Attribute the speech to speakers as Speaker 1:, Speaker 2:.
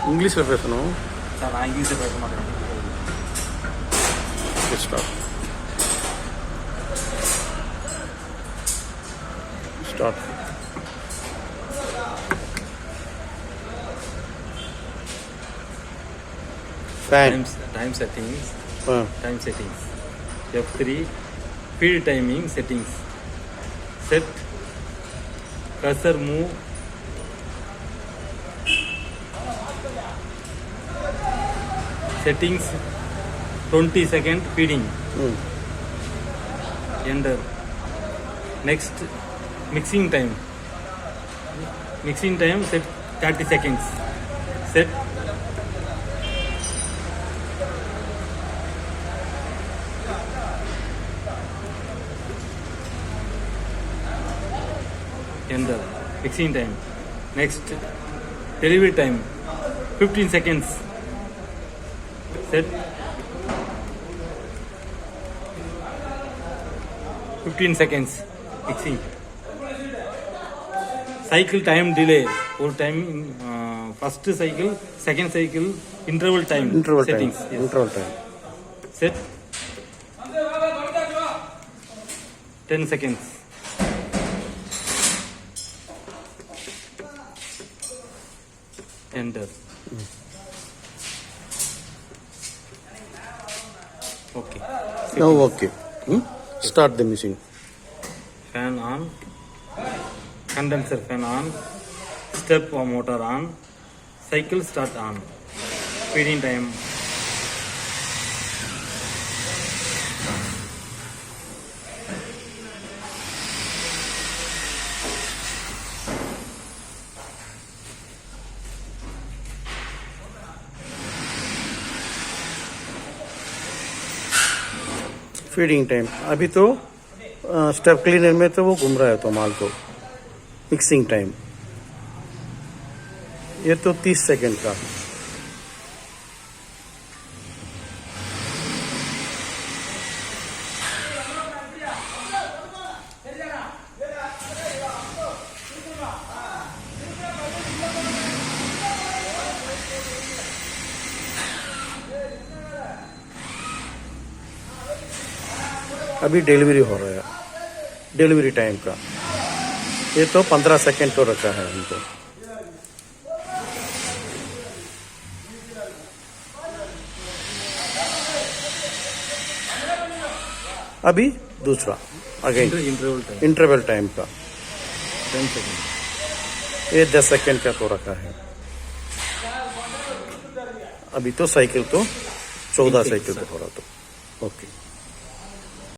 Speaker 1: ಇಂಗ್ಲೀಷಲ್ಲಿ ಪೇಸನು
Speaker 2: ಸರ್ ನಾ ಇಂಗ್ಲೀಷ್ ಪ್ರಯತ್ನ ಮಾಡ್ತೀನಿ.
Speaker 1: ಸ್ಟಾರ್ಟ್. Fan
Speaker 2: time settings.
Speaker 1: ಹಾಂ
Speaker 2: time settings F3 field timing settings set cursor move settings 20 second feeding. Enter. Next mixing time set 30 seconds. Set. Enter. Mixing time. Next delivery time 15 seconds. Set 15 seconds mixing. Cycle time delay or time first cycle, second cycle, interval time settings.
Speaker 1: Yes. Interval time.
Speaker 2: Set 10 seconds. Enter. Okay.
Speaker 1: Now okay. Start the machine.
Speaker 2: Fan on. Condenser fan on. Step motor on. Cycle start on. Feeding time.
Speaker 1: Feeding time. अभी तो step cleaner में तो वो घूम रहा है तो माल तो. मिक्सिंग टाइम ये तो 30 सेकंड का. अभी डिलीवरी हो रहा है. डिलीवरी टाइम का ये तो 15 सेकंड तो रखा है हमको. अभी दूसरा अगेन इंटरवल टाइम का
Speaker 2: 10 seconds.
Speaker 1: ये 10 सेकंड का तो रखा है. अभी तो साइकिल तो 14 साइकिल तो हो रहा तो. ओके.